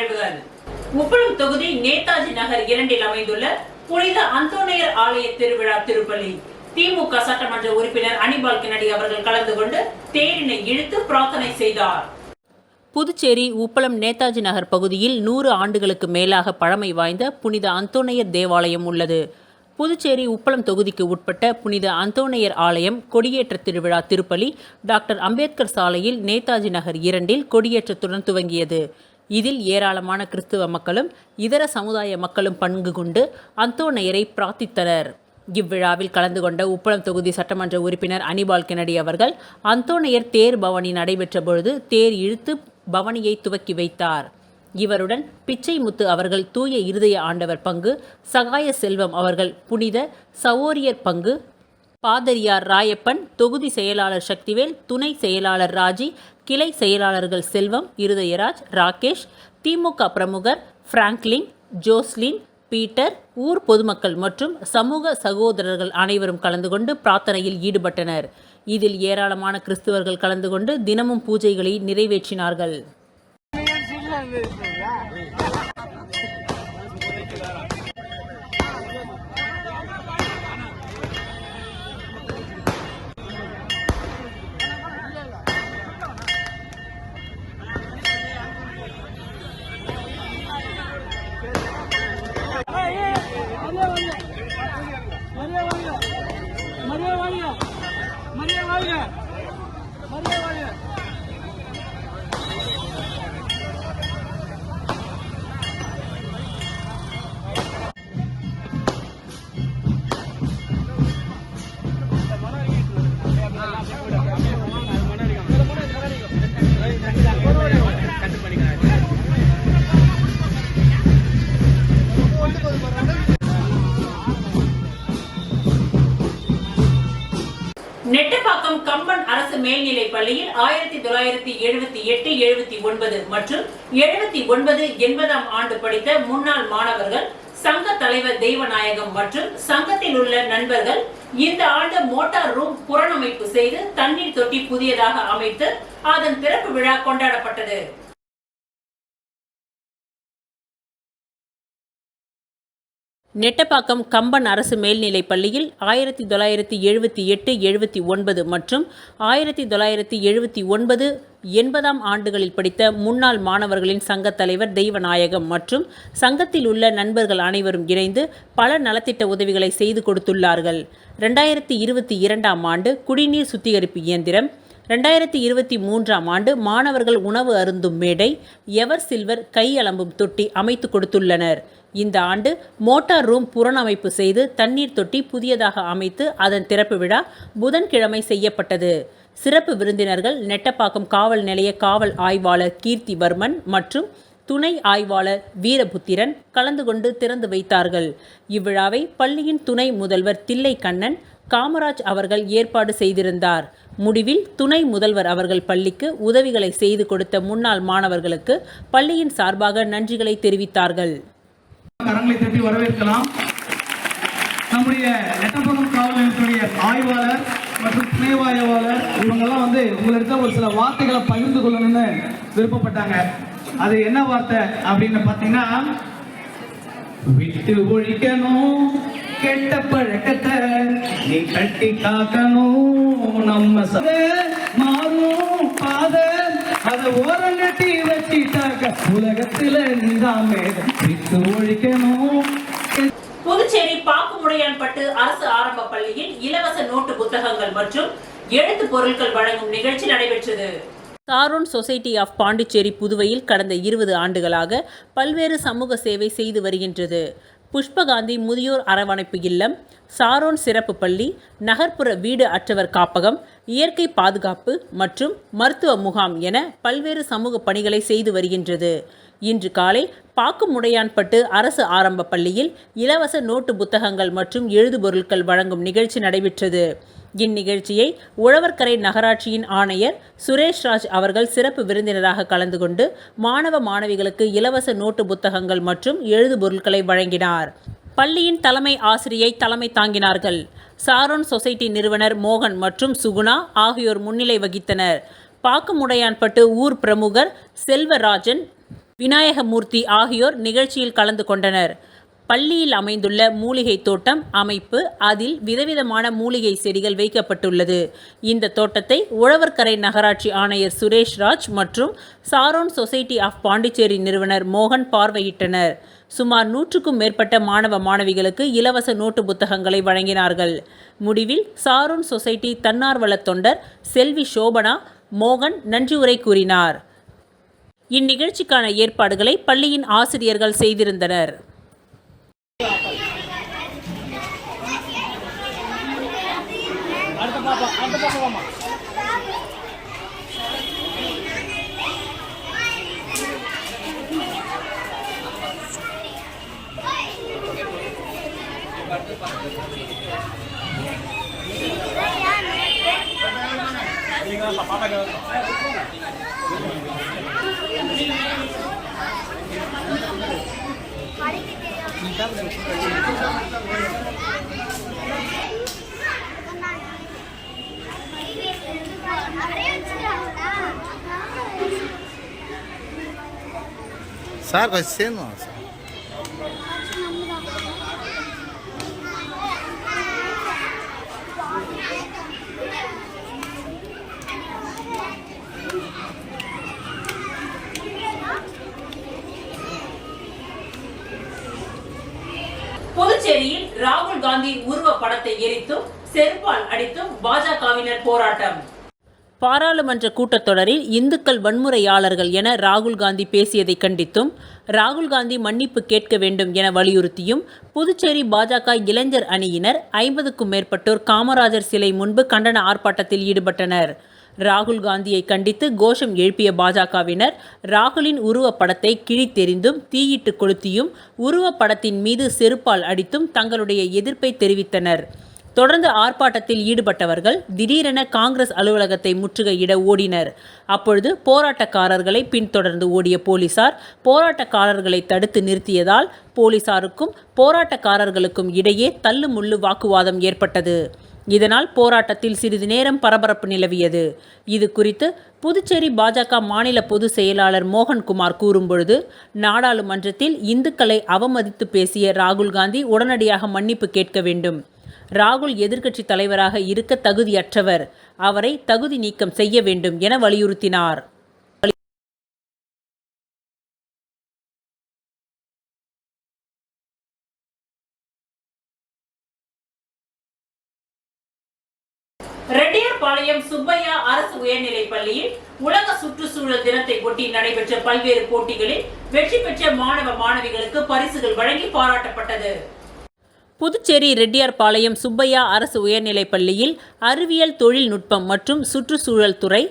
நிகழ்வுகள். உப்பளம் தொகுதி நேதாஜி நகர் 2 அமைந்துள்ள புனித அந்தோணியர் ஆலய திருவிழா திருப்பலி. திமுக சட்டமன்ற உறுப்பினர் அனிபால் கென்னடி அவர்கள் கலந்து கொண்டு தேரினை இழுத்து பிரார்த்தனை செய்தார். புதுச்சேரி உப்பளம் நேதாஜி நகர் பகுதியில் 100 ஆண்டுகளுக்கு மேலாக பழமை வாய்ந்த புனித அந்தோணியர் தேவாலயம் உள்ளது. புதுச்சேரி உப்பளம் தொகுதிக்கு உட்பட்ட புனித அந்தோணியர் ஆலயம் கொடியேற்ற திருவிழா திருப்பலி டாக்டர் அம்பேத்கர் சாலையில் நேதாஜி நகர் 2 கொடியேற்றத்துடன் துவங்கியது. இதில் ஏராளமான கிறிஸ்துவ மக்களும் இதர சமுதாய மக்களும் பங்கு கொண்டு அந்தோணியரை பிரார்த்தித்தனர். இவ்விழாவில் கலந்து கொண்ட உப்பளம் தொகுதி சட்டமன்ற உறுப்பினர் அனிபால் கென்னடி அவர்கள் அந்தோணியர் தேர் பவனி நடைபெற்ற பொழுது தேர் இழுத்து பவனியை துவக்கி வைத்தார். இவருடன் பிச்சை முத்து அவர்கள் தூய இருதய ஆண்டவர் பங்கு, சகாய செல்வம் அவர்கள் புனித சவோரியர் பங்கு, பாதிரியார் ராயப்பன், தொகுதி செயலாளர் சக்திவேல், துணை செயலாளர் ராஜி, கிளை செயலாளர்கள் செல்வம், இருதயராஜ், ராகேஷ், திமுக பிரமுகர் பிராங்க்லின், ஜோஸ்லின், பீட்டர், ஊர் பொதுமக்கள் மற்றும் சமூக சகோதரர்கள் அனைவரும் கலந்து கொண்டு பிரார்த்தனையில் ஈடுபட்டனர். இதில் ஏராளமான கிறிஸ்தவர்கள் கலந்து கொண்டு தினமும் பூஜைகளை நிறைவேற்றினார்கள். நெட்டப்பாக்கம் கம்பன் அரசு மேல்நிலை பள்ளியில் 1978, 79 மற்றும் 79, 80ஆம் ஆண்டு படித்த முன்னாள் மாணவர்கள், சங்க தலைவர் தெய்வநாயகம் மற்றும் சங்கத்தில் உள்ள நண்பர்கள் இந்த ஆண்டு மோட்டார் ரூம் புனரமைப்பு செய்து தண்ணீர் தொட்டி புதியதாக அமைத்து அதன் திறப்பு விழா கொண்டாடப்பட்டது. நெட்டப்பாக்கம் கம்பன் அரசு மேல்நிலைப் பள்ளியில் 1978, 79 மற்றும் 1979, 80ஆம் ஆண்டுகளில் படித்த முன்னாள் மாணவர்களின் சங்கத் தலைவர் தெய்வநாயகம் மற்றும் சங்கத்தில் உள்ள நண்பர்கள் அனைவரும் இணைந்து பல நலத்திட்ட உதவிகளை செய்து கொடுத்துள்ளார்கள். 2022ஆம் ஆண்டு குடிநீர் சுத்திகரிப்பு இயந்திரம், 2023ஆம் ஆண்டு மாணவர்கள் உணவு அருந்தும் மேடை, எவர் சில்வர் கை அலம்பும் தொட்டி அமைத்து கொடுத்துள்ளனர். இந்த ஆண்டு மோட்டார் ரூம் புனரமைப்பு செய்து தண்ணீர் தொட்டி புதியதாக அமைத்து அதன் திறப்பு விழா புதன்கிழமை செய்யப்பட்டது. சிறப்பு விருந்தினர்கள் நெட்டப்பாக்கம் காவல் நிலைய காவல் ஆய்வாளர் கீர்த்திவர்மன் மற்றும் துணை ஆய்வாளர் வீரபுத்திரன் கலந்து கொண்டு திறந்து வைத்தார்கள். இவ்விழாவை பள்ளியின் துணை முதல்வர் தில்லை கண்ணன் காமராஜ் அவர்கள் ஏற்பாடு செய்திருந்தார். முடிவில் துணை முதல்வர் அவர்கள் பள்ளிக்கு உதவிகளை செய்து கொடுத்த முன்னாள் மாணவர்களுக்கு பள்ளியின் சார்பாக நன்றிகளை தெரிவித்தார்கள். கரங்களை தட்டி வரவேற்கலாம். நம்முடைய நெட்டப்பாக்கம் காவல் நிலையத்துடைய ஆய்வாளர் மற்றும் துணை ஆய்வாளர் இவங்கெல்லாம் உங்களிடத்த ஒரு சில வார்த்தைகளை பகிர்ந்து கொள்ளணும்னு விருப்பப்பட்டாங்க. அது என்ன வார்த்தை அப்படின்னு பார்த்தீங்கன்னா, விட்டு ஒழிக்கணும் கெட்ட பழக்கத்தை நீ கட்டி காக்கணும், நம்ம மாறும் பாதை அதை ஓரம் கட்டி வச்சிட்டாக்க உலகத்துல நீதாமே விட்டு ஒழிக்கணும். புதுச்சேரி பாக்குமுடையான்பட்டு அரசு ஆரம்ப பள்ளியில் இலவச நோட்டு புத்தகங்கள் மற்றும் எழுத்து பொருட்கள் வழங்கும் நிகழ்ச்சி நடைபெற்றது. சாரோன் சொசைட்டி ஆஃப் பாண்டிச்சேரி புதுவையில் கடந்த 20 ஆண்டுகளாக பல்வேறு சமூக சேவை செய்து வருகின்றது. புஷ்பகாந்தி முதியோர் அரவணைப்பு இல்லம், சாரோன் சிறப்பு பள்ளி, நகர்ப்புற வீடு அற்றவர் காப்பகம், இயற்கை பாதுகாப்பு மற்றும் மருத்துவ முகாம் என பல்வேறு சமூக பணிகளை செய்து வருகின்றது. இன்று காலை பாக்குமுடையான்பட்டு அரசு ஆரம்ப பள்ளியில் இலவச நோட்டு புத்தகங்கள் மற்றும் எழுதுபொருட்கள் வழங்கும் நிகழ்ச்சி நடைபெற்றது. இந்நிகழ்ச்சியை உழவர்கரை நகராட்சியின் ஆணையர் சுரேஷ்ராஜ் அவர்கள் சிறப்பு விருந்தினராக கலந்து கொண்டு மாணவ மாணவிகளுக்கு இலவச நோட்டு புத்தகங்கள் மற்றும் எழுதுபொருட்களை வழங்கினார். பள்ளியின் தலைமை ஆசிரியை தலைமை தாங்கினார்கள். சாரோன் சொசைட்டி நிறுவனர் மோகன் மற்றும் சுகுணா ஆகியோர் முன்னிலை வகித்தனர். பாக்குமுடையான்பட்டு ஊர் பிரமுகர் செல்வராஜன், விநாயகமூர்த்தி ஆகியோர் நிகழ்ச்சியில் கலந்து கொண்டனர். பள்ளியில் அமைந்துள்ள மூலிகை தோட்டம் அமைப்பு, அதில் விதவிதமான மூலிகை செடிகள் வைக்கப்பட்டுள்ளது. இந்த தோட்டத்தை உழவர்கரை நகராட்சி ஆணையர் சுரேஷ்ராஜ் மற்றும் சாரோன் சொசைட்டி ஆஃப் பாண்டிச்சேரி நிறுவனர் மோகன் பார்வையிட்டனர். சுமார் 100க்கும் மேற்பட்ட மாணவ மாணவிகளுக்கு இலவச நோட்டு புத்தகங்களை வழங்கினார்கள். முடிவில் சாரோன் சொசைட்டி தன்னார்வல தொண்டர் செல்வி சோபனா மோகன் நன்றியுரை கூறினார். இந்நிகழ்ச்சிக்கான ஏற்பாடுகளை பள்ளியின் ஆசிரியர்கள் செய்திருந்தனர். சார் கொஞ்சம் சேர்ந்து சார். புதுச்சேரியில் ராகுல் காந்தி உருவ படத்தை எரித்தும் செருப்பால் அடித்தும் பாஜகவினர் போராட்டம். பாராளுமன்ற கூட்டத்தொடரில் இந்துக்கள் வன்முறையாளர்கள் என ராகுல் காந்தி பேசியதை கண்டித்தும், ராகுல் காந்தி மன்னிப்பு கேட்க வேண்டும் என வலியுறுத்தியும் புதுச்சேரி பாஜக இளைஞர் அணியினர் 50க்கும் மேற்பட்டோர் காமராஜர் சிலை முன்பு கண்டன ஆர்ப்பாட்டத்தில் ஈடுபட்டனர். ராகுல் காந்தியை கண்டித்து கோஷம் எழுப்பிய பாஜகவினர் ராகுலின் உருவப்படத்தை கிழித்தெறிந்தும் தீயிட்டு கொளுத்தியும் உருவப்படத்தின் மீது செருப்பால் அடித்தும் தங்களுடைய எதிர்ப்பை தெரிவித்தனர். தொடர்ந்து ஆர்ப்பாட்டத்தில் ஈடுபட்டவர்கள் திடீரென காங்கிரஸ் அலுவலகத்தை முற்றுகையிட ஓடினர். அப்பொழுது போராட்டக்காரர்களை பின்தொடர்ந்து ஓடிய போலீசார் போராட்டக்காரர்களை தடுத்து நிறுத்தியதால் போலீசாருக்கும் போராட்டக்காரர்களுக்கும் இடையே தள்ளுமுள்ளு வாக்குவாதம் ஏற்பட்டது. இதனால் போராட்டத்தில் சிறிது நேரம் பரபரப்பு நிலவியது. இது குறித்து புதுச்சேரி பாஜக மாநில பொதுச் செயலாளர் மோகன்குமார் கூறும்பொழுது, நாடாளுமன்றத்தில் இந்துக்களை அவமதித்து பேசிய ராகுல் காந்தி உடனடியாக மன்னிப்பு கேட்க வேண்டும். ராகுல் எதிர்க்கட்சி தலைவராக இருக்க தகுதியற்றவர், அவரை தகுதி நீக்கம் செய்ய வேண்டும் என வலியுறுத்தினார். ரெட்டியார்பாளையம் சுப்பையா அரசு உயர்நிலைப் பள்ளியில் உலக சுற்றுச்சூழல் தினத்தை ஒட்டி நடைபெற்ற பல்வேறு போட்டிகளில் வெற்றி பெற்ற மாணவ மாணவிகளுக்கு பரிசுகள் வழங்கி பாராட்டப்பட்டது. புதுச்சேரி ரெட்டியார்பாளையம் சுப்பையா அரசு உயர்நிலைப் பள்ளியில் அறிவியல் தொழில்நுட்பம் மற்றும் சுற்றுச்சூழல் துறை,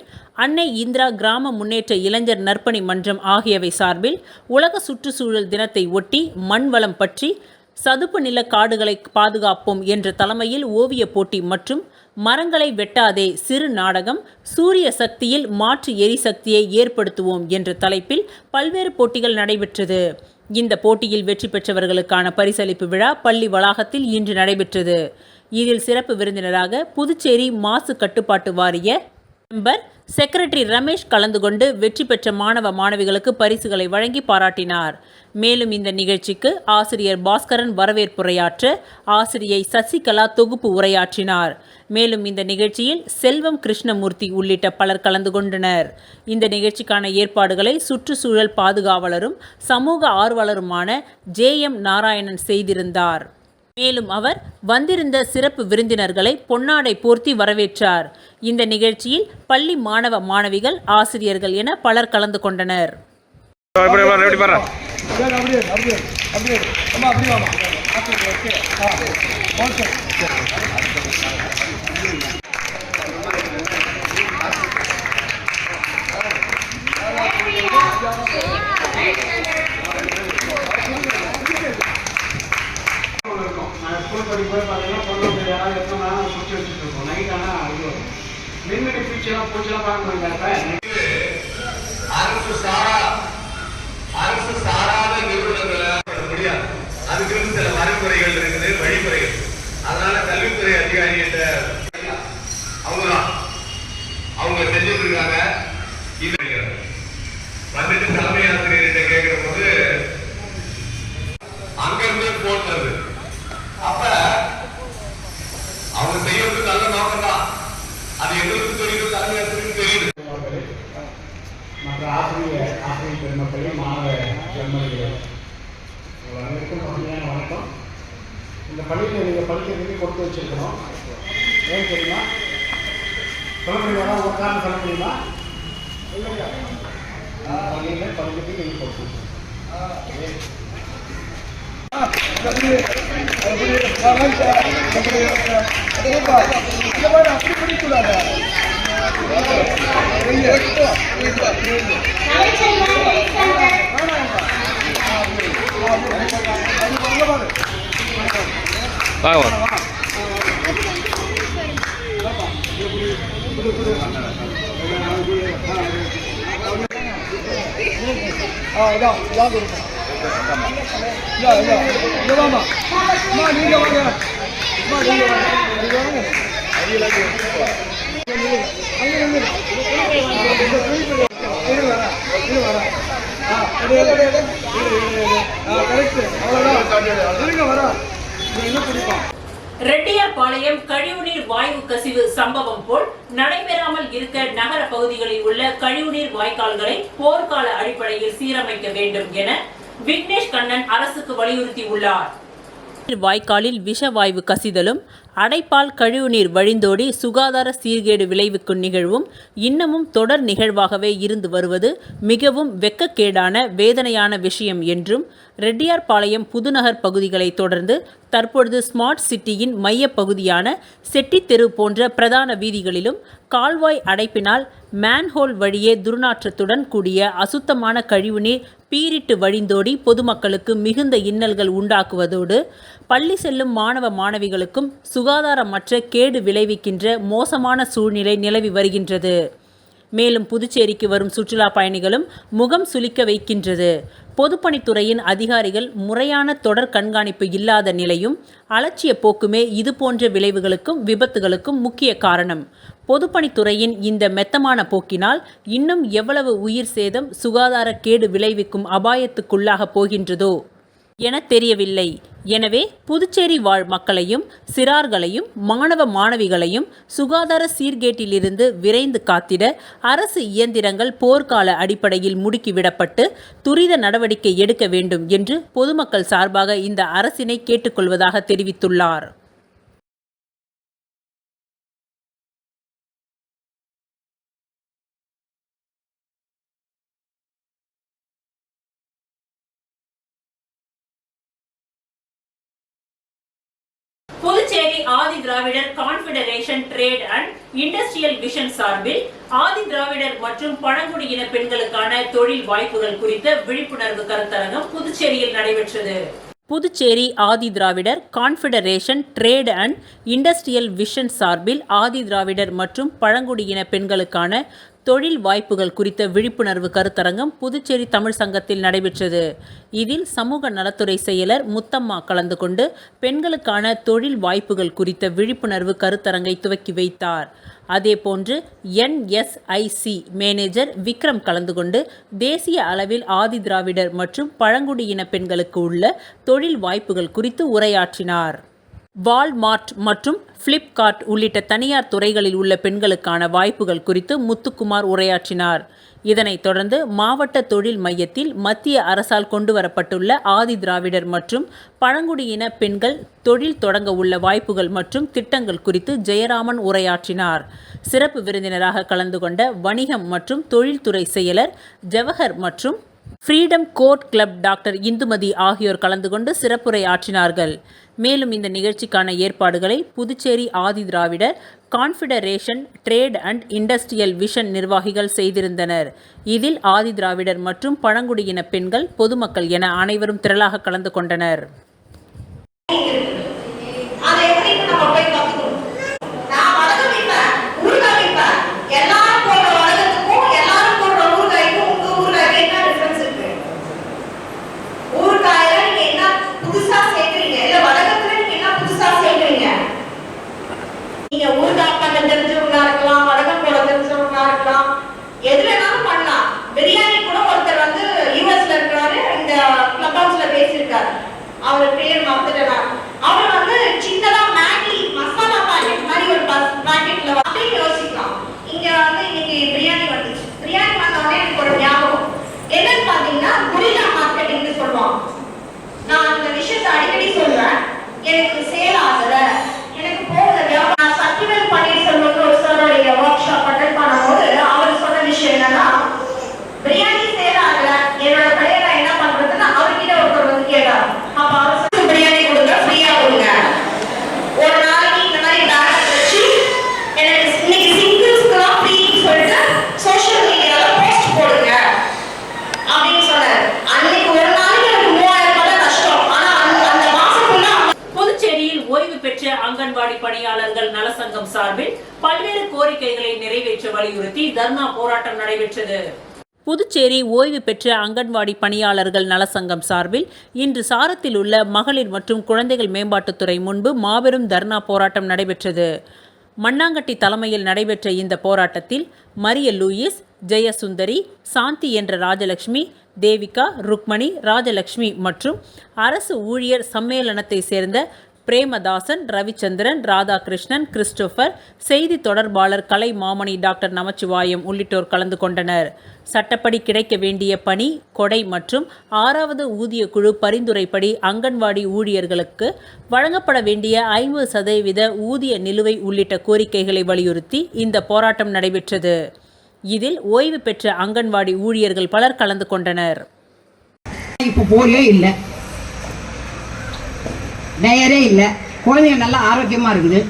அன்னை இந்திரா கிராம முன்னேற்ற இளைஞர் நற்பணி மன்றம் ஆகியவை சார்பில் உலக சுற்றுச்சூழல் தினத்தை ஒட்டி மண் வளம் பற்றி, சதுப்பு நில காடுகளை பாதுகாப்போம் என்ற தலைமையில் ஓவிய போட்டி மற்றும் மரங்களை வெட்டாதே சிறு நாடகம், சூரிய சக்தியில் மாற்று எரிசக்தியை ஏற்படுத்துவோம் என்ற தலைப்பில் பல்வேறு போட்டிகள் நடைபெற்றது. இந்த போட்டியில் வெற்றி பெற்றவர்களுக்கான பரிசளிப்பு விழா பள்ளி வளாகத்தில் இன்று நடைபெற்றது. இதில் சிறப்பு விருந்தினராக புதுச்சேரி மாசு கட்டுப்பாட்டு வாரிய மெம்பர் செக்ரட்டரி ரமேஷ் கலந்து கொண்டு வெற்றி பெற்ற மாணவ மாணவிகளுக்கு பரிசுகளை வழங்கி பாராட்டினார். மேலும் இந்த நிகழ்ச்சிக்கு ஆசிரியர் பாஸ்கரன் வரவேற்புரையாற்ற, ஆசிரியை சசிகலா தொகுப்பு உரையாற்றினார். மேலும் இந்த நிகழ்ச்சியில் செல்வம் கிருஷ்ணமூர்த்தி உள்ளிட்ட பலர் கலந்து கொண்டனர். இந்த நிகழ்ச்சிக்கான ஏற்பாடுகளை சுற்றுச்சூழல் பாதுகாவலரும் சமூக ஆர்வலருமான JM நாராயணன் செய்திருந்தார். மேலும் அவர் வந்திருந்த சிறப்பு விருந்தினர்களை பொன்னாடை போர்த்தி வரவேற்றார். இந்த நிகழ்ச்சியில் பள்ளி மாணவ மாணவிகள், ஆசிரியர்கள் என பலர் கலந்து கொண்டனர். அரசு சாராத நிறுவனங்களை முடியாது. அதுக்கு சில வரைமுறைகள் இருக்குது, வழிமுறைகள். அதனால கல்வித்துறை அதிகாரிகிட்ட அவங்க செஞ்சுட்டு இருக்காங்க. வந்துட்டு தலைமை ஆசிரியர்கிட்ட கேட்க ஓட்டுறது. அப்ப அவங்க செய்யறது நல்ல நோக்கம் தான். அது எங்களுக்கு தெரியுது, தலைமையத்திற்கு தெரியுது. மற்ற ஆசிரியர் பெருமக்களே, மாணவ பெருமக்களே, அனைவருக்கும் பணியான வணக்கம். இந்த பள்ளியில் நீங்கள் படிக்கிறதுக்கு கொடுத்து வச்சிருக்கணும். ஏன் தெரியுமா? சொல்ல முடியுமா? ஒரு காரணம் சொல்ல முடியுமா? பள்ளியில் படிக்கிறதுக்கு நீங்கள் கொடுத்து வச்சிருக்கணும். ரெட்டியார்பாளையம் கழிவுநீர் வாயு கசிவு சம்பவம் போல் நடைபெறாமல் இருக்க நகர பகுதிகளில் உள்ள கழிவுநீர் வாய்க்கால்களை போர்க்கால அடிப்படையில் சீரமைக்க வேண்டும் என விக்னேஷ் கண்ணன் அரசுக்கு வலியுறுத்தியுள்ளார். வாய்க்காலில் விஷவாயு கசிதலும் அடைப்பால் கழிவுநீர் வழிந்தோடி சுகாதார சீர்கேடு விளைவிக்கும் நிகழ்வும் இன்னமும் தொடர் நிகழ்வாகவே இருந்து வருவது மிகவும் வெட்கக்கேடான வேதனையான விஷயம் என்றும், ரெட்டியார்பாளையம் புதுநகர் பகுதிகளை தொடர்ந்து தற்பொழுது ஸ்மார்ட் சிட்டியின் மைய பகுதியான செட்டித்தெரு போன்ற பிரதான வீதிகளிலும் கால்வாய் அடைப்பினால் மேன்ஹோல் வழியே துர்நாற்றத்துடன் கூடிய அசுத்தமான கழிவுநீர் பீரிட்டு வழிந்தோடி பொதுமக்களுக்கு மிகுந்த இன்னல்கள் உண்டாக்குவதோடு பள்ளி செல்லும் மாணவ மாணவிகளுக்கும் சுகாதாரமற்ற கேடு விளைவிக்கின்ற மோசமான சூழ்நிலை நிலவி வருகின்றது. மேலும் புதுச்சேரிக்கு வரும் சுற்றுலா பயணிகளும் முகம் சுளிக்க வைக்கின்றது. பொதுப்பணித்துறையின் அதிகாரிகள் முறையான தொடர் கண்காணிப்பு இல்லாத நிலையும் அலட்சிய போக்குமே இதுபோன்ற விளைவுகளுக்கும் விபத்துகளுக்கும் முக்கிய காரணம். பொதுப்பணித்துறையின் இந்த மெத்தமான போக்கினால் இன்னும் எவ்வளவு உயிர் சேதம், சுகாதார கேடு விளைவிக்கும் அபாயத்துக்குள்ளாக போகின்றதோ என தெரியவில்லை. எனவே புதுச்சேரி வாழ் மக்களையும் சிறார்களையும் மாணவ மாணவிகளையும் சுகாதார சீர்கேட்டிலிருந்து விரைந்து காத்திட அரசு இயந்திரங்கள் போர்க்கால அடிப்படையில் முடுக்கிவிடப்பட்டு துரித நடவடிக்கை எடுக்க வேண்டும் என்று பொதுமக்கள் சார்பாக இந்த அரசினை கேட்டுக்கொள்வதாக தெரிவித்துள்ளார். Puducherry Adi Dravidar confederation trade and industrial vision சார்பில் ஆதி திராவிடர் மற்றும் பழங்குடியின பெண்களுக்கான தொழில் வாய்ப்புகள் குறித்த விழிப்புணர்வு கருத்தரங்கம் புதுச்சேரியில் நடைபெற்றது. Puducherry Adi Dravidar confederation trade and industrial vision சார்பில் ஆதி திராவிடர் மற்றும் பழங்குடியின பெண்களுக்கான தொழில் வாய்ப்புகள் குறித்த விழிப்புணர்வு கருத்தரங்கம் புதுச்சேரி தமிழ் சங்கத்தில் நடைபெற்றது. இதில் சமூக நலத்துறை செயலர் முத்தம்மா கலந்து கொண்டு பெண்களுக்கான தொழில் வாய்ப்புகள் குறித்த விழிப்புணர்வு கருத்தரங்கை துவக்கி வைத்தார். அதேபோன்று NSIC மேனேஜர் விக்ரம் கலந்து கொண்டு தேசிய அளவில் ஆதி திராவிடர் மற்றும் பழங்குடியின பெண்களுக்கு உள்ள தொழில் வாய்ப்புகள் குறித்து உரையாற்றினார். வால்மார்ட் மற்றும் பிளிப்கார்ட் உள்ளிட்ட தனியார் துறைகளில் உள்ள பெண்களுக்கான வாய்ப்புகள் குறித்து முத்துக்குமார் உரையாற்றினார். இதனைத் தொடர்ந்து மாவட்ட தொழில் மையத்தில் மத்திய அரசால் கொண்டுவரப்பட்டுள்ள ஆதி திராவிடர் மற்றும் பழங்குடியின பெண்கள் தொழில் தொடங்க உள்ள வாய்ப்புகள் மற்றும் திட்டங்கள் குறித்து ஜெயராமன் உரையாற்றினார். சிறப்பு விருந்தினராக கலந்து கொண்ட வணிகம் மற்றும் தொழில்துறை செயலர் ஜவஹர் மற்றும் freedom court club doctor Indumathi ஆகியோர் கலந்து கொண்டு சிறப்புரை ஆற்றினார்கள். மேலும் இந்த நிகழ்ச்சிக்கான ஏற்பாடுகளை Puducherry Adi Dravidar confederation trade and industrial vision நிர்வாகிகள் செய்திருந்தனர். இதில் ஆதி திராவிடர் மற்றும் பழங்குடியின பெண்கள், பொதுமக்கள் என அனைவரும் திரளாக கலந்து கொண்டனர். அவர் பேர் மறந்துட்டேன். பெற்ற அங்கன்வாடி பணியாளர்கள் நலசங்கம் சார்பில் பல்வேறு கோரிக்கைகளை நிறைவேற்ற வலியுறுத்தி தர்ணா போராட்டம் நடைபெற்றது. புதுச்சேரி ஓய்வு பெற்ற அங்கன்வாடி பணியாளர்கள் நலசங்கம் சார்பில் இன்று சாரத்தில் உள்ள மகளிர் மற்றும் குழந்தைகள் மேம்பாட்டுத்துறை முன்பு மாபெரும் தர்ணா போராட்டம் நடைபெற்றது. மண்ணாங்கட்டி தலைமையில் நடைபெற்ற இந்த போராட்டத்தில் மரிய லூயிஸ், ஜெயசுந்தரி, சாந்தி என்ற ராஜலட்சுமி, தேவிகா, ருக்மணி, ராஜலட்சுமி மற்றும் அரசு ஊழியர் சம்மேளனத்தை சேர்ந்த பிரேமதாசன், ரவிச்சந்திரன், ராதாகிருஷ்ணன், கிறிஸ்டோபர், செய்தி தொடர்பாளர் கலை மாமணி, டாக்டர் நமச்சிவாயம் உள்ளிட்டோர் கலந்து கொண்டனர். சட்டப்படி கிடைக்க வேண்டிய பணி, கொடை மற்றும் 6வது ஊதிய குழு பரிந்துரைப்படி அங்கன்வாடி ஊழியர்களுக்கு வழங்கப்பட வேண்டிய 50% ஊதிய நிலுவை உள்ளிட்ட கோரிக்கைகளை வலியுறுத்தி இந்த போராட்டம் நடைபெற்றது. இதில் ஓய்வு பெற்ற அங்கன்வாடி ஊழியர்கள் பலர் கலந்து கொண்டனர். இப்போ போலியோ இல்லை, டயரே இல்லை, குழந்தைங்க நல்லா ஆரோக்கியமாக இருக்குது.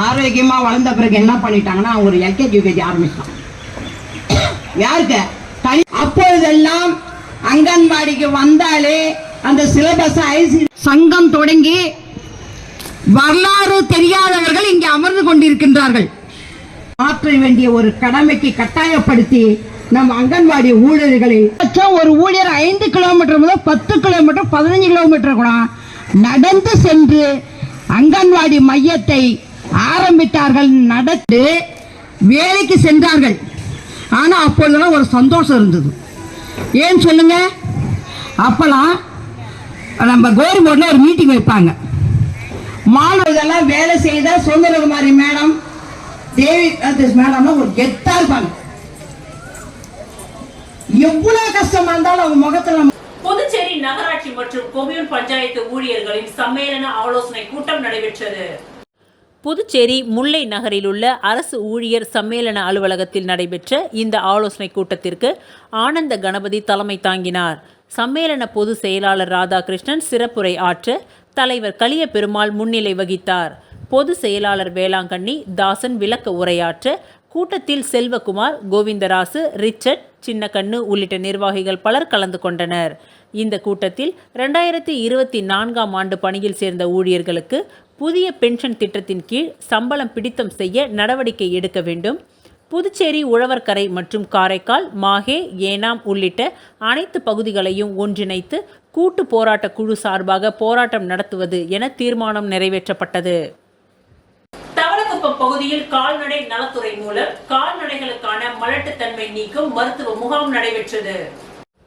ஆரோக்கியமாக வளர்ந்த பிறகு என்ன பண்ணிட்டாங்கன்னா ஒரு எல்கேஜி யூகேஜி ஆரம்பிச்சிட்டாங்க. யாருக்கு தனி அப்பொழுதெல்லாம் அங்கன்வாடிக்கு வந்தாலே அந்த சிலபஸ் ஐசி சங்கம் தொடங்கி வரலாறு தெரியாதவர்கள் இங்கே அமர்ந்து கொண்டிருக்கின்றார்கள். மாற்ற வேண்டிய ஒரு கடமைக்கு கட்டாயப்படுத்தி நம் அங்கன்வாடி ஊழியர்களை ஒரு ஊழியர் 5 கிலோமீட்டர் முதல் 10 கிலோமீட்டர் 15 கிலோமீட்டர் கூட நடந்து சென்று அங்கன்வாடி மையத்தை ஆரம்பித்தார்கள். நடந்து வேலைக்கு சென்றார்கள். ஆனால் அப்பொழுதெல்லாம் ஒரு சந்தோஷம் இருந்தது. ஏன்னு சொல்லுங்க, அப்பெல்லாம் நம்ம கவர்மெண்ட்ல ஒரு மீட்டிங் வைப்பாங்க. மாணவர்களெல்லாம் வேலை செய்த சுந்தரகுமாரி மேடம், தேவி மேடம்னா ஒரு கெத்தா இருப்பாங்க. எவ்வளவு கஷ்டமா இருந்தாலும் அவங்க முகத்துல. புதுச்சேரி நகராட்சி மற்றும் கொம்யூன் பஞ்சாயத்து ஊழியர்களின் சம்மேளன ஆலோசனை கூட்டம் நடைபெற்றது. புதுச்சேரி முல்லை நகரில் உள்ள அரசு ஊழியர் சம்மேளன அலுவலகத்தில் நடைபெற்ற இந்த ஆலோசனை கூட்டத்திற்கு ஆனந்த கணபதி தலைமை தாங்கினார். சம்மேளன பொதுச் செயலாளர் ராதாகிருஷ்ணன் சிறப்புரை ஆற்ற தலைவர் கலிய பெருமாள் முன்னிலை வகித்தார். பொதுச் செயலாளர் வேளாங்கண்ணி தாசன் விளக்க உரையாற்ற கூட்டத்தில் செல்வகுமார், கோவிந்தராசு, ரிச்சர்ட், சின்னக்கண்ணு உள்ளிட்ட நிர்வாகிகள் பலர் கலந்து கொண்டனர். இந்த கூட்டத்தில் 2024ஆம் ஆண்டு பணியில் சேர்ந்த ஊழியர்களுக்கு புதிய பென்ஷன் திட்டத்தின் கீழ் சம்பளம் பிடித்தம் செய்ய நடவடிக்கை எடுக்க வேண்டும், புதுச்சேரி உழவர்கரை மற்றும் காரைக்கால், மாஹே, ஏனாம் உள்ளிட்ட அனைத்து பகுதிகளையும் ஒன்றிணைத்து கூட்டு போராட்ட குழு சார்பாக போராட்டம் நடத்துவது என தீர்மானம் நிறைவேற்றப்பட்டது. தவளக்குப்பம் பகுதியில் கால்நடை நலத்துறை மூலம் கால்நடைகளுக்கான மலட்டுத்தன்மை நீக்கும் மருத்துவ முகாம் நடைபெற்றது.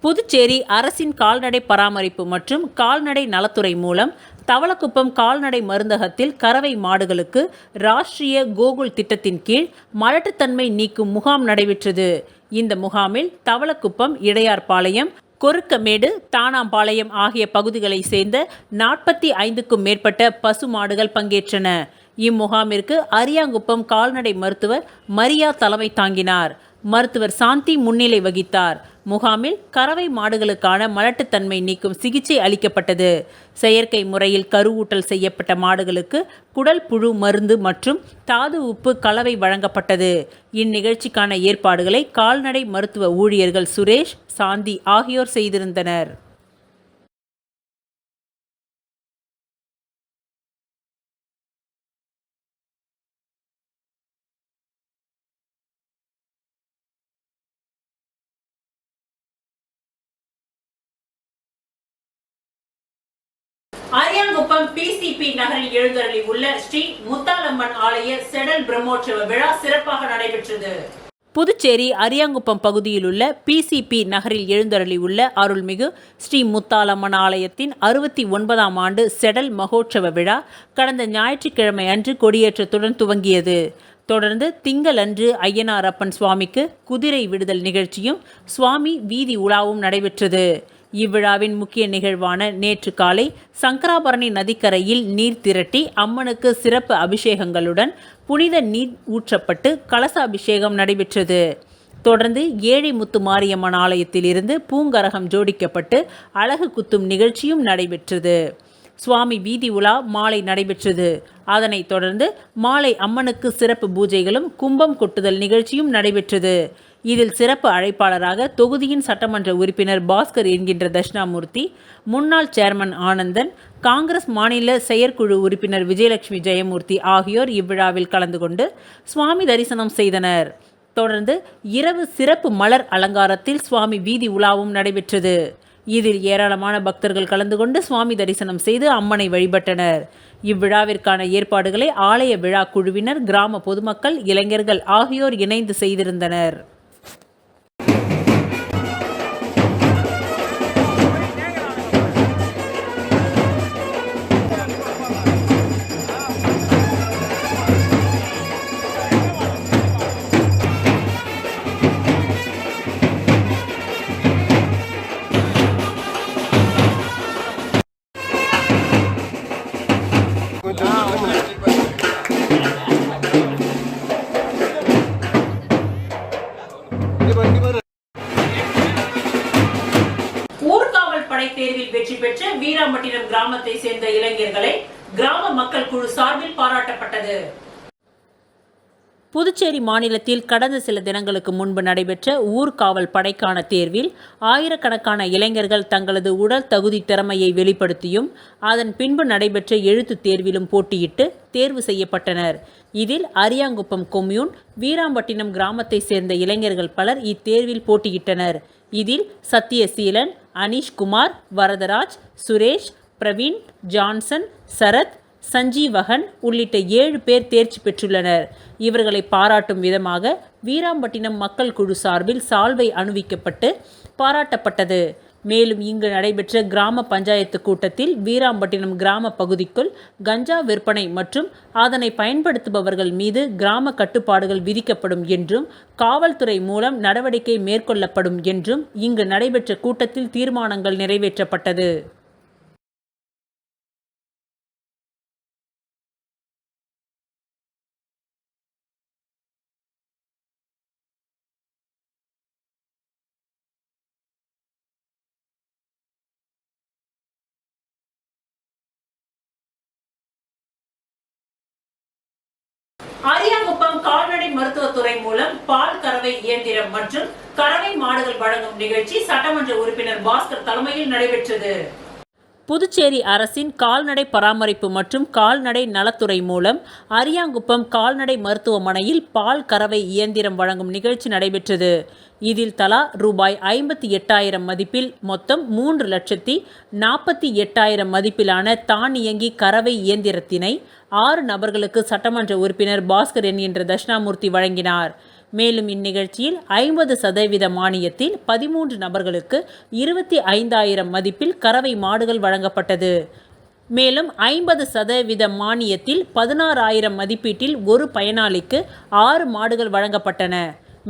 புதுச்சேரி அரசின் கால்நடை பராமரிப்பு மற்றும் கால்நடை நலத்துறை மூலம் தவளக்குப்பம் கால்நடை மருந்தகத்தில் கறவை மாடுகளுக்கு ராஷ்டிரிய கோகுல் திட்டத்தின் கீழ் மலட்டுத்தன்மை நீக்கும் முகாம் நடைபெற்றது. இந்த முகாமில் தவளக்குப்பம், இடையார்பாளையம், கொருக்கமேடு, தானாம்பாளையம் ஆகிய பகுதிகளை சேர்ந்த 45க்கும் மேற்பட்ட பசு மாடுகள் பங்கேற்றன. இம்முகாமிற்கு அரியாங்குப்பம் கால்நடை மருத்துவர் மரியா தலைமை தாங்கினார். மருத்துவர் சாந்தி முன்னிலை வகித்தார். முகாமில் கறவை மாடுகளுக்கான மலட்டுத்தன்மை நீக்கும் சிகிச்சை அளிக்கப்பட்டது. செயற்கை முறையில் கருவூட்டல் செய்யப்பட்ட மாடுகளுக்கு குடல் புழு மருந்து மற்றும் தாது உப்பு கலவை வழங்கப்பட்டது. இந்நிகழ்ச்சிக்கான ஏற்பாடுகளை கால்நடை மருத்துவ ஊழியர்கள் சுரேஷ், சாந்தி ஆகியோர் செய்திருந்தனர். அரியாங்குப்பம் பிசிபி நகரில் எழுந்தருளி உள்ள ஸ்ரீ முத்தாலம்மன் ஆலய செடல் பிரம்மோற்சவ விழா சிறப்பாக நடைபெற்றது. புதுச்சேரி அரியாங்குப்பம் பகுதியில் உள்ள பிசிபி நகரில் எழுந்தருளி உள்ள அருள்மிகு ஸ்ரீ முத்தாலம்மன் ஆலயத்தின் 69ஆம் ஆண்டு செடல் மகோற்சவ விழா கடந்த ஞாயிற்றுக்கிழமை அன்று கொடியேற்றத்துடன் துவங்கியது. தொடர்ந்து திங்களன்று ஐயனாரப்பன் சுவாமிக்கு குதிரை விடுதல் நிகழ்ச்சியும் சுவாமி வீதி உலாவும் நடைபெற்றது. இவ்விழாவின் முக்கிய நிகழ்வான நேற்று காலை சங்கராபரணி நதிக்கரையில் நீர் திரட்டி அம்மனுக்கு சிறப்பு அபிஷேகங்களுடன் புனித நீர் ஊற்றப்பட்டு கலச அபிஷேகம் நடைபெற்றது. தொடர்ந்து ஏழை முத்து மாரியம்மன் ஆலயத்தில் இருந்து பூங்கரகம் ஜோடிக்கப்பட்டு அழகு குத்தும் நிகழ்ச்சியும் நடைபெற்றது. சுவாமி வீதி உலா மாலை நடைபெற்றது. அதனைத் தொடர்ந்து மாலை அம்மனுக்கு சிறப்பு பூஜைகளும் கும்பம் கொட்டுதல் நிகழ்ச்சியும் நடைபெற்றது. இதில் சிறப்பு அழைப்பாளராக தொகுதியின் சட்டமன்ற உறுப்பினர் பாஸ்கர் என்கின்ற தட்சிணாமூர்த்தி, முன்னாள் சேர்மன் ஆனந்தன், காங்கிரஸ் மாநில செயற்குழு உறுப்பினர் விஜயலட்சுமி ஜெயமூர்த்தி ஆகியோர் இவ்விழாவில் கலந்து கொண்டு சுவாமி தரிசனம் செய்தனர். தொடர்ந்து இரவு சிறப்பு மலர் அலங்காரத்தில் சுவாமி வீதி உலாவும் நடைபெற்றது. இதில் ஏராளமான பக்தர்கள் கலந்து கொண்டு சுவாமி தரிசனம் செய்து அம்மனை வழிபட்டனர். இவ்விழாவிற்கான ஏற்பாடுகளை ஆலய விழா குழுவினர், கிராம பொதுமக்கள், இளைஞர்கள் ஆகியோர் இணைந்து செய்திருந்தனர். ஊர்காவல் படை தேர்வில் வெற்றி பெற்ற வீராம்பட்டினம் கிராமத்தை சேர்ந்த இளைஞர்களை கிராம மக்கள் குழு சார்பில் பாராட்டப்பட்டது. புதுச்சேரி மாநிலத்தில் கடந்த சில தினங்களுக்கு முன்பு நடைபெற்ற ஊர்காவல் படைக்கான தேர்வில் ஆயிரக்கணக்கான இளைஞர்கள் தங்களது உடல் தகுதி திறமையை வெளிப்படுத்தியும் அதன் பின்பு நடைபெற்ற எழுத்து தேர்விலும் போட்டியிட்டு தேர்வு செய்யப்பட்டனர். இதில் அரியாங்குப்பம் கொம்யூன், வீராம்பட்டினம் கிராமத்தை சேர்ந்த இளைஞர்கள் பலர் இத்தேர்வில் போட்டியிட்டனர். இதில் சத்யசீலன், அனீஷ்குமார், வரதராஜ், சுரேஷ், பிரவீன், ஜான்சன், சரத், சஞ்சீவகன் உள்ளிட்ட 7 பேர் தேர்ச்சி பெற்றுள்ளனர். இவர்களை பாராட்டும் விதமாக வீராம்பட்டினம் மக்கள் குழு சார்பில் சால்வை அணிவிக்கப்பட்டு பாராட்டப்பட்டது. மேலும் இங்கு நடைபெற்ற கிராம பஞ்சாயத்து கூட்டத்தில் வீராம்பட்டினம் கிராம பகுதிக்குள் கஞ்சா விற்பனை மற்றும் அதனை பயன்படுத்துபவர்கள் மீது கிராம கட்டுப்பாடுகள் விதிக்கப்படும் என்றும் காவல்துறை மூலம் நடவடிக்கை மேற்கொள்ளப்படும் என்றும் இங்கு நடைபெற்ற கூட்டத்தில் தீர்மானங்கள் நிறைவேற்றப்பட்டது. அரியாங்குப்பம் கால்நடை மருத்துவத்துறை மூலம் பால் கறவை இயந்திரம் மற்றும் கறவை மாடுகள் வழங்கும் நிகழ்ச்சி சட்டமன்ற உறுப்பினர் பாஸ்கர் தலைமையில் நடைபெற்றது. புதுச்சேரி அரசின் கால்நடை பராமரிப்பு மற்றும் கால்நடை நலத்துறை மூலம் அரியாங்குப்பம் கால்நடை மருத்துவமனையில் பால் கறவை இயந்திரம் வழங்கும் நிகழ்ச்சி நடைபெற்றது. இதில் தலா ரூபாய் 58,000 மதிப்பில் மொத்தம் 3,48,000 மதிப்பிலான தானியங்கி கறவை இயந்திரத்தினை 6 நபர்களுக்கு சட்டமன்ற உறுப்பினர் பாஸ்கர் என்கின்ற தட்சிணாமூர்த்தி வழங்கினார். மேலும் இந்நிகழ்ச்சியில் 50% மானியத்தில் 13 நபர்களுக்கு 25,000 மதிப்பில் கறவை மாடுகள் வழங்கப்பட்டது. மேலும் 50% மானியத்தில் 16,000 மதிப்பீட்டில் ஒரு பயனாளிக்கு 6 மாடுகள் வழங்கப்பட்டன.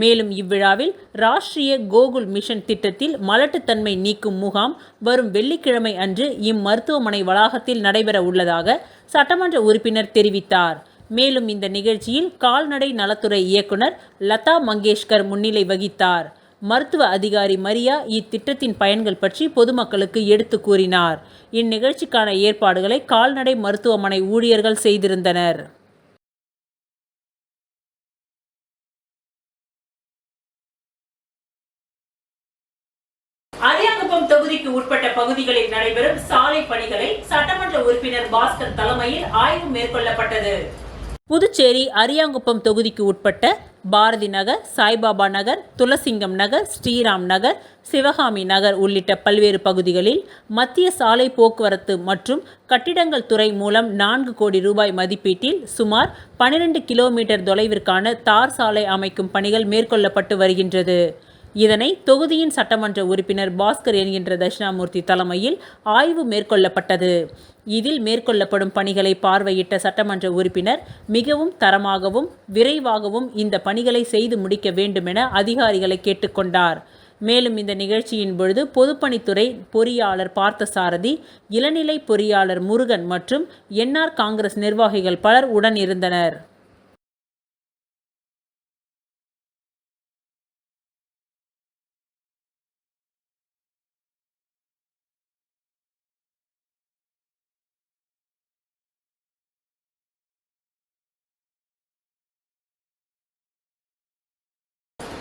மேலும் இவ்விழாவில் ராஷ்டிரிய கோகுல் மிஷன் திட்டத்தில் மலட்டுத்தன்மை நீக்கும் முகாம் வரும் வெள்ளிக்கிழமை அன்று இம்மருத்துவமனை வளாகத்தில் நடைபெற உள்ளதாக சட்டமன்ற உறுப்பினர் தெரிவித்தார். மேலும் இந்த நிகழ்ச்சியில் கால்நடை நலத்துறை இயக்குனர் லதா மங்கேஷ்கர் முன்னிலை வகித்தார். மருத்துவ அதிகாரி மரியா இத்திட்டத்தின் பயன்கள் பற்றி பொதுமக்களுக்கு எடுத்து கூறினார். இந்நிகழ்ச்சிக்கான ஏற்பாடுகளை கால்நடை மருத்துவமனை ஊழியர்கள் செய்திருந்தனர். அரியாங்குப்பம் தொகுதிக்கு உட்பட்ட பகுதிகளில் நடைபெறும் சாலை பணிகளை சட்டமன்ற உறுப்பினர் பாஸ்கர் தலைமையில் ஆய்வு மேற்கொள்ளப்பட்டது. புதுச்சேரி அரியாங்குப்பம் தொகுதிக்கு உட்பட்ட பாரதி நகர், சாய்பாபா நகர், துளசிங்கம் நகர், ஸ்ரீராம் நகர், சிவகாமி நகர் உள்ளிட்ட பல்வேறு பகுதிகளில் மத்திய சாலை போக்குவரத்து மற்றும் கட்டிடங்கள் துறை மூலம் 4 கோடி ரூபாய் மதிப்பீட்டில் சுமார் 12 கிலோமீட்டர் தொலைவிற்கான தார் சாலை அமைக்கும் பணிகள் மேற்கொள்ளப்பட்டு வருகின்றது. இதனை தொகுதியின் சட்டமன்ற உறுப்பினர் பாஸ்கர் என்கின்ற தட்சிணாமூர்த்தி தலைமையில் ஆய்வு மேற்கொள்ளப்பட்டது. இதில் மேற்கொள்ளப்படும் பணிகளை பார்வையிட்ட சட்டமன்ற உறுப்பினர் மிகவும் தரமாகவும் விரைவாகவும் இந்த பணிகளை செய்து முடிக்க வேண்டுமென அதிகாரிகளை கேட்டுக்கொண்டார். மேலும் இந்த நிகழ்ச்சியின் பொழுது பொதுப்பணித்துறை பொறியாளர் பார்த்தசாரதி, இளநிலை பொறியாளர் முருகன் மற்றும் என்ஆர் காங்கிரஸ் நிர்வாகிகள் பலர் உடன் இருந்தனர்.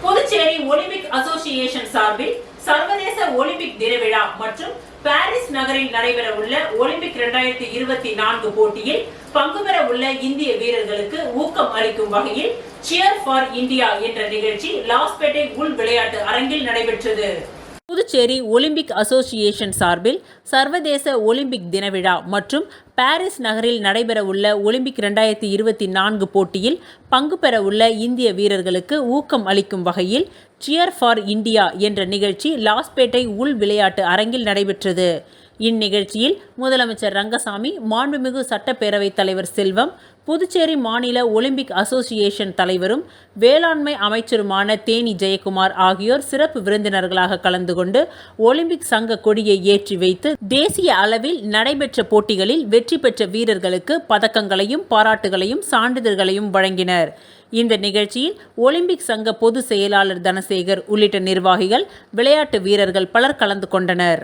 புதுச்சேரி ஒலிம்பிக் அசோசியேஷன் சார்பில் சர்வதேச ஒலிம்பிக் தின விழா மற்றும் பாரிஸ் நகரில் நடைபெற உள்ள ஒலிம்பிக் 2024 போட்டியில் பங்கு பெற உள்ள இந்திய வீரர்களுக்கு ஊக்கம் அளிக்கும் வகையில் சியர் ஃபார் இந்தியா என்ற நிகழ்ச்சி லாஸ்பேட்டை உள் விளையாட்டு அரங்கில் நடைபெற்றது. புதுச்சேரி ஒலிம்பிக் அசோசியேஷன் சார்பில் சர்வதேச ஒலிம்பிக் தின விழா மற்றும் பாரிஸ் நகரில் நடைபெறவுள்ள ஒலிம்பிக் 2024 போட்டியில் பங்கு பெற உள்ள இந்திய வீரர்களுக்கு ஊக்கம் அளிக்கும் வகையில் சியர் ஃபார் இந்தியா என்ற நிகழ்ச்சி லாஸ்பேட்டை உள் விளையாட்டு அரங்கில் நடைபெற்றது. இந்நிகழ்ச்சியில் முதலமைச்சர் ரங்கசாமி, மாண்புமிகு சட்டப்பேரவைத் தலைவர் செல்வம், புதுச்சேரி மாநில ஒலிம்பிக் அசோசியேஷன் தலைவரும் வேளாண்மை அமைச்சருமான தேனி ஜெயக்குமார் ஆகியோர் சிறப்பு விருந்தினர்களாக கலந்து கொண்டு ஒலிம்பிக் சங்க கொடியை ஏற்றி வைத்து தேசிய அளவில் நடைபெற்ற போட்டிகளில் வெற்றி பெற்ற வீரர்களுக்கு பதக்கங்களையும் பாராட்டுகளையும் சான்றிதழ்களையும் வழங்கினர். இந்த நிகழ்ச்சியில் ஒலிம்பிக் சங்க பொதுச் செயலாளர் தனசேகர் உள்ளிட்ட நிர்வாகிகள், விளையாட்டு வீரர்கள் பலர் கலந்து கொண்டனர்.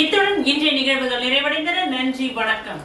இத்துடன் இன்றைய நிகழ்வுகள் நிறைவடைந்தன. நன்றி, வணக்கம்.